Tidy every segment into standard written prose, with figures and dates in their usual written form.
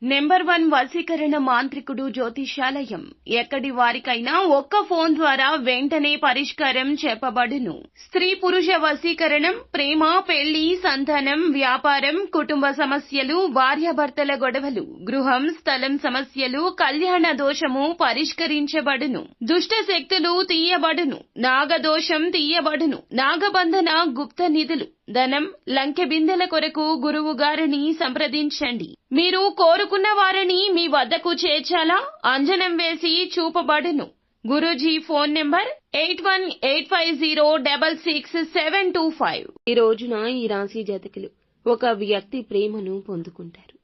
Number 1 వశీకరణ మాంత్రికుడు జ్యోతిషాలయం. ఎక్కడి వారికైనా ఒక్క ఫోన్ ద్వారా వెంటనే పరిష్కారం చెప్పబడును. స్త్రీ పురుష వశీకరణం, ప్రేమ, పెళ్లి, సంతానం, వ్యాపారం, కుటుంబ సమస్యలు, భార్యాభర్తల గొడవలు, గృహం, స్థలం సమస్యలు, కళ్యాణ దోషము పరిష్కరించబడును. దుష్ట శక్తులు తీయబడును. నాగదోషం తీయబడును. నాగబంధన, గుప్త నిధులు, ధనం, లంకె బిందెల కొరకు గురువు గారిని సంప్రదించండి. మీరు కోరుకున్న వారిని మీ వద్దకు చేర్చాలా? అంజనం వేసి చూపబడును. Guruji phone number 8185066725. ఈ రోజున ఈ రాశి జాతకులు ఒక వ్యక్తి ప్రేమను పొందుకుంటారు.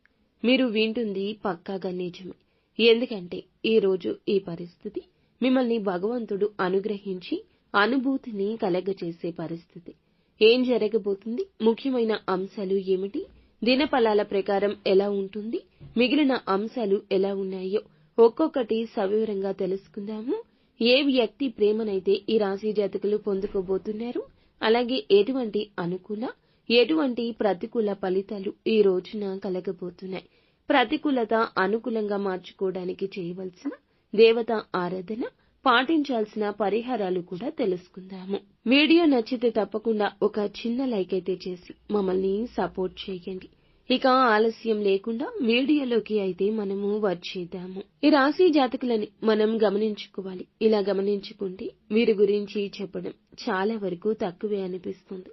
మీరు వింటుంది పక్కాగా నిజమే. ఎందుకంటే ఈ రోజు ఈ పరిస్థితి మిమ్మల్ని భగవంతుడు అనుగ్రహించి అనుభూతిని కలగజేసే పరిస్థితి. ఏం జరగబోతుంది? ముఖ్యమైన అంశాలు ఏమిటి? దినఫలాల ప్రకారం ఎలా ఉంటుంది? మిగిలిన అంశాలు ఎలా ఉన్నాయో ఒక్కొక్కటి సవివరంగా తెలుసుకుందాము. ఏ వ్యక్తి ప్రేమనైతే ఈ రాశి జాతకులు పొందుకోబోతున్నారు, అలాగే ఎటువంటి అనుకూల, ఎటువంటి ప్రతికూల ఫలితాలు ఈ రోజున కలగబోతున్నాయి, ప్రతికూలత అనుకూలంగా మార్చుకోవడానికి చేయవలసిన దేవత ఆరాధన, పాటించాల్సిన పరిహారాలు కూడా తెలుసుకుందాము. వీడియో నచ్చితే తప్పకుండా ఒక చిన్న లైక్ అయితే చేసి మమ్మల్ని సపోర్ట్ చేయండి. ఇక ఆలస్యం లేకుండా వీడియోలోకి అయితే మనము వచ్చేద్దాము. ఈ రాశి జాతకులని మనం గమనించుకోవాలి. ఇలా గమనించుకుంటే వీరి గురించి చెప్పడం చాలా వరకు తక్కువే అనిపిస్తుంది.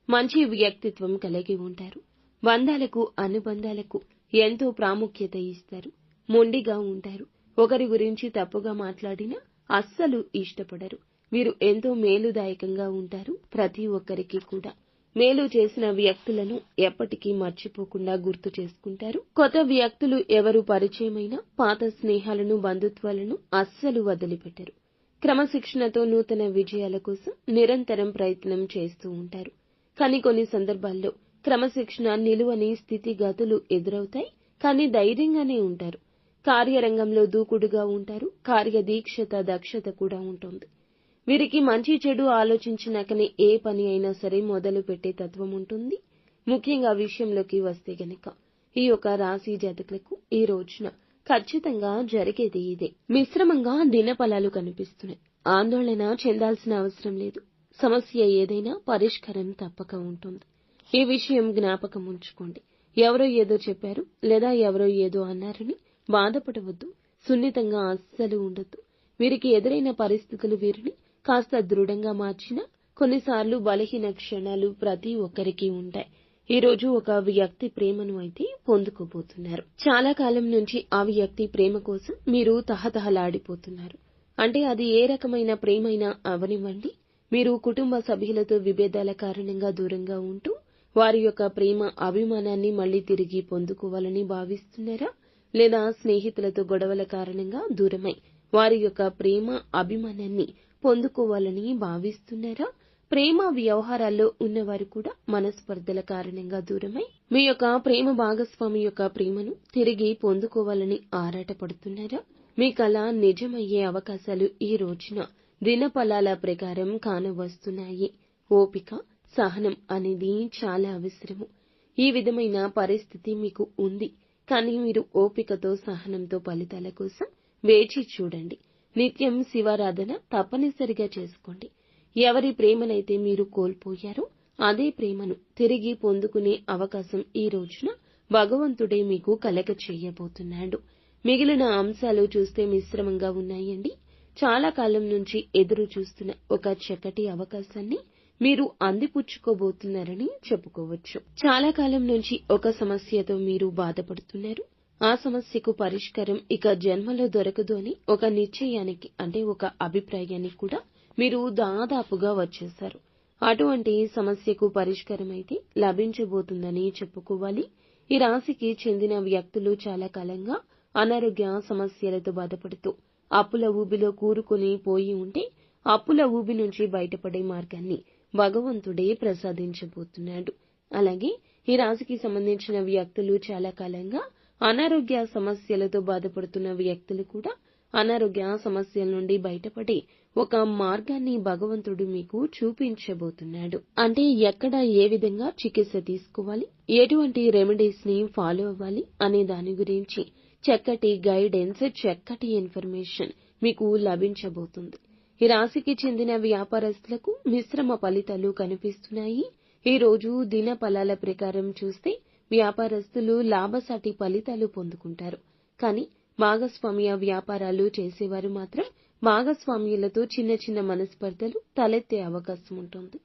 మంచి వ్యక్తిత్వం కలిగి ఉంటారు. బంధాలకు, అనుబంధాలకు ఎంతో ప్రాముఖ్యత ఇస్తారు. మొండిగా ఉంటారు. ఒకరి గురించి తప్పుగా మాట్లాడినా అస్సలు ఇష్టపడరు. వీరు ఎంతో మేలుదాయకంగా ఉంటారు. ప్రతి ఒక్కరికి కూడా మేలు చేసిన వ్యక్తులను ఎప్పటికీ మర్చిపోకుండా గుర్తు చేసుకుంటారు. కొత్త వ్యక్తులు ఎవరు పరిచయమైనా పాత స్నేహాలను, బంధుత్వాలను అస్సలు వదిలిపెట్టరు. క్రమశిక్షణతో నూతన విజయాల కోసం నిరంతరం ప్రయత్నం చేస్తూ ఉంటారు. కానీ కొన్ని సందర్భాల్లో క్రమశిక్షణ నిలువని స్థితిగతులు ఎదురవుతాయి. కానీ ధైర్యంగానే ఉంటారు. కార్యరంగంలో దూకుడుగా ఉంటారు. కార్యదీక్షత, దక్షత కూడా ఉంటుంది. వీరికి మంచి చెడు ఆలోచించినాకనే ఏ పని అయినా సరే మొదలు పెట్టే తత్వం ఉంటుంది. ముఖ్యంగా విషయంలోకి వస్తే గనక ఈ యొక్క రాశి జాతకులకు ఈ రోజున ఖచ్చితంగా జరిగేది ఇదే. మిశ్రమంగా దినఫలాలు కనిపిస్తున్నాయి. ఆందోళన చెందాల్సిన అవసరం లేదు. సమస్య ఏదైనా పరిష్కారం తప్పక ఉంటుంది. ఈ విషయం జ్ఞాపకం ఉంచుకోండి. ఎవరో ఏదో చెప్పారు లేదా ఎవరో ఏదో అన్నారని బాధపడవద్దు. సున్నితంగా అస్సలు ఉండొద్దు. వీరికి ఎదురైన పరిస్థితులు వీరిని కాస్త దృఢంగా మార్చినా కొన్నిసార్లు బలహీన క్షణాలు ప్రతి ఒక్కరికి ఉంటాయి. ఈ రోజు ఒక వ్యక్తి ప్రేమను అయితే పొందుకోబోతున్నారు. చాలా కాలం నుంచి ఆ వ్యక్తి ప్రేమ కోసం మీరు తహతహలాడిపోతున్నారు. అంటే అది ఏ రకమైన ప్రేమైనా అవనివ్వండి. మీరు కుటుంబ సభ్యులతో విభేదాల కారణంగా దూరంగా ఉంటూ వారి యొక్క ప్రేమ, అభిమానాన్ని మళ్లీ తిరిగి పొందుకోవాలని భావిస్తున్నారా? లేదా స్నేహితులతో గొడవల కారణంగా దూరమై వారి యొక్క ప్రేమ, అభిమానాన్ని పొందుకోవాలని భావిస్తున్నారా? ప్రేమ వ్యవహారాల్లో ఉన్నవారు కూడా మనస్పర్ధల కారణంగా దూరమై మీ యొక్క ప్రేమ భాగస్వామి యొక్క ప్రేమను తిరిగి పొందుకోవాలని ఆరాటపడుతున్నారా? మీ కల నిజమయ్యే అవకాశాలు ఈ రోజున దినఫలాల ప్రకారం కానవస్తున్నాయి. ఓపిక, సహనం అనేది చాలా అవసరము. ఈ విధమైన పరిస్థితి మీకు ఉంది. కానీ మీరు ఓపికతో, సహనంతో ఫలితాల కోసం వేచి చూడండి. నిత్యం శివారాధన తప్పనిసరిగా చేసుకోండి. ఎవరి ప్రేమనైతే మీరు కోల్పోయారో అదే ప్రేమను తిరిగి పొందుకునే అవకాశం ఈ రోజున భగవంతుడే మీకు కలగచేయబోతున్నాడు. మిగిలిన అంశాలు చూస్తే మిశ్రమంగా ఉన్నాయండి. చాలా కాలం నుంచి ఎదురు చూస్తున్న ఒక చక్కటి అవకాశాన్ని మీరు అందిపుచ్చుకోబోతున్నారని చెప్పుకోవచ్చు. చాలా కాలం నుంచి ఒక సమస్యతో మీరు బాధపడుతున్నారు. ఆ సమస్యకు పరిష్కారం ఇక జన్మలో దొరకదు అని ఒక నిశ్చయానికి, అంటే ఒక అభిప్రాయానికి కూడా మీరు దాదాపుగా వచ్చేశారు. అటువంటి సమస్యకు పరిష్కారం అయితే లభించబోతుందని చెప్పుకోవాలి. ఈ రాశికి చెందిన వ్యక్తులు చాలా కాలంగా అనారోగ్య సమస్యలతో బాధపడుతూ అప్పుల ఊబిలో కూరుకుని పోయి ఉంటే అప్పుల ఊబి నుంచి బయటపడే మార్గాన్ని భగవంతుడే ప్రసాదించబోతున్నాడు. అలాగే ఈ రాశికి సంబంధించిన వ్యక్తులు చాలా కాలంగా అనారోగ్య సమస్యలతో బాధపడుతున్న వ్యక్తులు కూడా అనారోగ్య సమస్యల నుండి బయటపడే ఒక మార్గాన్ని భగవంతుడు మీకు చూపించబోతున్నాడు. అంటే ఎక్కడ ఏ విధంగా చికిత్స తీసుకోవాలి, ఎటువంటి రెమెడీస్ ని ఫాలో అవ్వాలి అనే దాని గురించి చక్కటి గైడెన్స్, చక్కటి ఇన్ఫర్మేషన్ మీకు లభించబోతుంది. ఈ రాశికి చెందిన వ్యాపారస్తులకు మిశ్రమ ఫలితాలు కనిపిస్తున్నాయి. ఈ రోజు దిన ఫలాల ప్రకారం చూస్తే వ్యాపారస్తులు లాభసాటి ఫలితాలు పొందుకుంటారు. కానీ భాగస్వామ్య వ్యాపారాలు చేసేవారు మాత్రం భాగస్వామ్యులతో చిన్న చిన్న మనస్పర్ధలు తలెత్తే అవకాశం ఉంటుంది.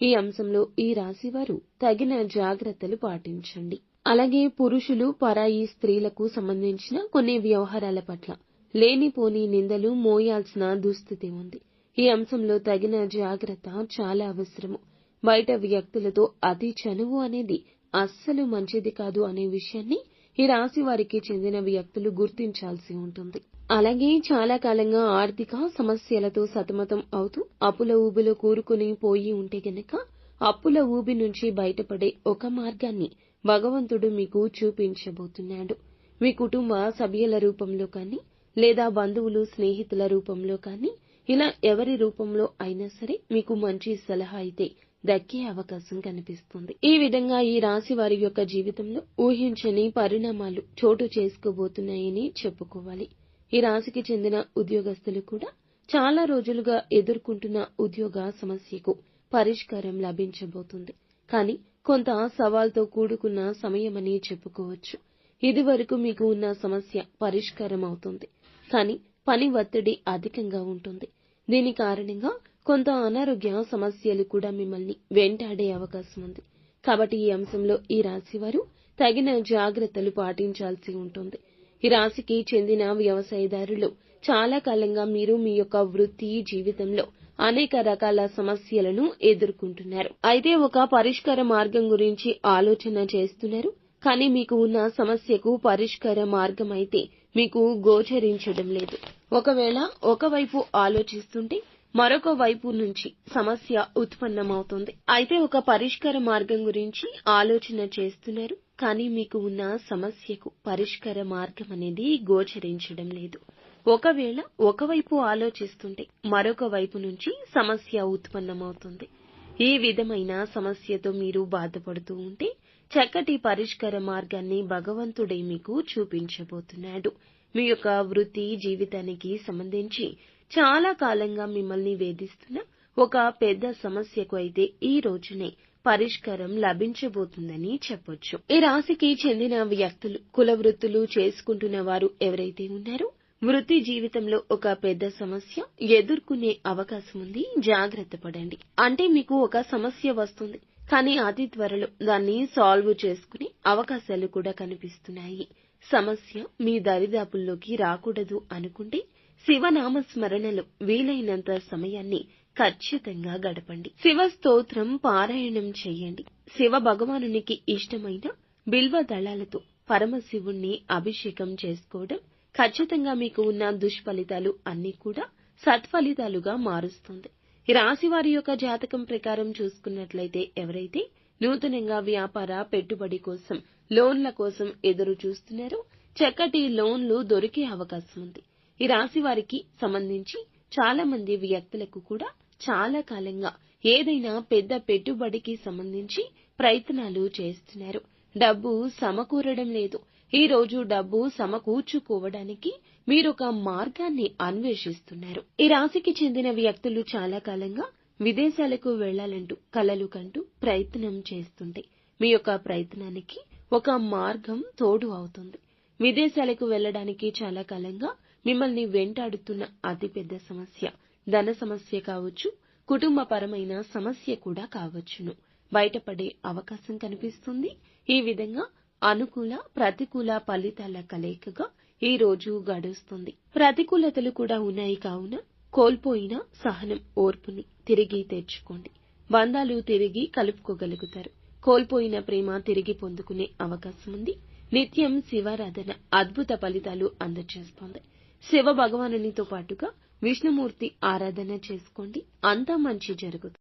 ఈ అంశంలో ఈ రాశివారు తగిన జాగ్రత్తలు పాటించండి. అలాగే పురుషులు పరాయి స్త్రీలకు సంబంధించిన కొన్ని వ్యవహారాల పట్ల లేనిపోని నిందలు మోయాల్సిన దుస్థితి ఉంది. ఈ అంశంలో తగిన జాగ్రత్త చాలా అవసరము. బయట వ్యక్తులతో అతి చనువు అనేది అస్సలు మంచిది కాదు అనే విషయాన్ని ఈ రాశి వారికి చెందిన వ్యక్తులు గుర్తించాల్సి ఉంటుంది. అలాగే చాలా కాలంగా ఆర్థిక సమస్యలతో సతమతం అవుతూ అప్పుల ఊబిలో కూరుకుని పోయి ఉంటే గనక అప్పుల ఊబి నుంచి బయటపడే ఒక మార్గాన్ని భగవంతుడు మీకు చూపించబోతున్నాడు. మీ కుటుంబ సభ్యుల రూపంలో కానీ లేదా బంధువులు స్నేహితుల రూపంలో కానీ ఇలా ఎవరి రూపంలో అయినా సరే మీకు మంచి సలహా అయితే దక్కే అవకాశం కనిపిస్తుంది. ఈ విధంగా ఈ రాశి వారి యొక్క జీవితంలో ఊహించని పరిణామాలు చోటు చేసుకోబోతున్నాయని చెప్పుకోవాలి. ఈ రాశికి చెందిన ఉద్యోగస్తులు కూడా చాలా రోజులుగా ఎదుర్కొంటున్న ఉద్యోగ సమస్యకు పరిష్కారం లభించబోతుంది. కానీ కొంత సవాల్తో కూడుకున్న సమయమని చెప్పుకోవచ్చు. ఇదివరకు మీకు ఉన్న సమస్య పరిష్కారం అవుతుంది. కానీ పని ఒత్తిడి అధికంగా ఉంటుంది. దీని కారణంగా కొంత అనారోగ్య సమస్యలు కూడా మిమ్మల్ని వెంటాడే అవకాశం ఉంది. కాబట్టి ఈ అంశంలో ఈ రాశివారు తగిన జాగ్రత్తలు పాటించాల్సి ఉంటుంది. ఈ రాశికి చెందిన వ్యవసాయదారులు చాలా కాలంగా మీరు మీ యొక్క వృత్తి జీవితంలో అనేక రకాల సమస్యలను ఎదుర్కొంటున్నారు. అయితే ఒక పరిష్కార మార్గం గురించి ఆలోచన చేస్తున్నారు. కానీ మీకు ఉన్న సమస్యకు పరిష్కార మార్గం అయితే మీకు గోచరించడం లేదు. ఒకవేళ ఒకవైపు ఆలోచిస్తుంటే మరొక వైపు నుంచి సమస్య ఉత్పన్నమవుతుంది. అయితే ఒక పరిష్కార మార్గం గురించి ఆలోచన చేస్తున్నారు. కానీ మీకు ఉన్న సమస్యకు పరిష్కార మార్గం అనేది గోచరించడం లేదు. ఒకవేళ ఒకవైపు ఆలోచిస్తుంటే మరొక వైపు నుంచి సమస్య ఉత్పన్నమవుతుంది. ఈ విధమైన సమస్యతో మీరు బాధపడుతూ ఉంటే చక్కటి పరిష్కార మార్గాన్ని భగవంతుడే మీకు చూపించబోతున్నాడు. మీ యొక్క వృత్తి జీవితానికి సంబంధించి చాలా కాలంగా మిమ్మల్ని వేధిస్తున్న ఒక పెద్ద సమస్యకు అయితే ఈ రోజునే పరిష్కారం లభించబోతుందని చెప్పొచ్చు. ఈ రాశికి చెందిన వ్యక్తులు కుల వృత్తులు చేసుకుంటున్న వారు ఎవరైతే ఉన్నారో వృత్తి జీవితంలో ఒక పెద్ద సమస్య ఎదుర్కొనే అవకాశం ఉంది. జాగ్రత్త పడండి. అంటే మీకు ఒక సమస్య వస్తుంది. కానీ అతి త్వరలో దాన్ని సాల్వ్ చేసుకునే అవకాశాలు కూడా కనిపిస్తున్నాయి. సమస్య మీ దరిదాపుల్లోకి రాకూడదు అనుకుంటే శివనామ స్మరణలో వీలైనంత సమయాన్ని ఖచ్చితంగా గడపండి. శివ స్తోత్రం పారాయణం చెయ్యండి. శివ భగవానునికి ఇష్టమైన బిల్వ దళాలతో పరమశివుణ్ణి అభిషేకం చేసుకోవడం ఖచ్చితంగా మీకు ఉన్న దుష్ఫలితాలు అన్నీ కూడా సత్ఫలితాలుగా మారుస్తుంది. ఈ రాశి వారి యొక్క జాతకం ప్రకారం చూసుకున్నట్లయితే ఎవరైతే నూతనంగా వ్యాపార పెట్టుబడి కోసం లోన్ల కోసం ఎదురు చూస్తున్నారో చక్కటి లోన్లు దొరికే అవకాశం ఉంది. ఈ రాశి వారికి సంబంధించి చాలా మంది వ్యక్తులకు కూడా చాలా కాలంగా ఏదైనా పెద్ద పెట్టుబడికి సంబంధించి ప్రయత్నాలు చేస్తున్నారు. డబ్బు సమకూరడం లేదు. ఈ రోజు డబ్బు సమకూర్చుకోవడానికి మీరొక మార్గాన్ని అన్వేషిస్తున్నారు. ఈ రాశికి చెందిన వ్యక్తులు చాలా కాలంగా విదేశాలకు వెళ్లాలంటూ కలలు కంటూ ప్రయత్నం చేస్తుంటే మీ యొక్క ప్రయత్నానికి ఒక మార్గం తోడు అవుతుంది. విదేశాలకు వెళ్లడానికి చాలా కాలంగా మిమ్మల్ని వెంటాడుతున్న అతిపెద్ద సమస్య ధన సమస్య కావచ్చు, కుటుంబపరమైన సమస్య కూడా కావచ్చును. బయటపడే అవకాశం కనిపిస్తుంది. ఈ విధంగా అనుకూల ప్రతికూల ఫలితాల కలయికగా ఈ రోజు గడుస్తుంది. ప్రతికూలతలు కూడా ఉన్నాయి కావున కోల్పోయిన సహనం ఓర్పుని తిరిగి తెచ్చుకోండి. బంధాలు తిరిగి కలుపుకోగలుగుతారు. కోల్పోయిన ప్రేమ తిరిగి పొందుకునే అవకాశం ఉంది. నిత్యం శివారాధన అద్భుత ఫలితాలు అందజేస్తోంది. శివ భగవానునితో పాటుగా విష్ణుమూర్తి ఆరాధన చేసుకోండి. అంతా మంచి జరుగుతుంది.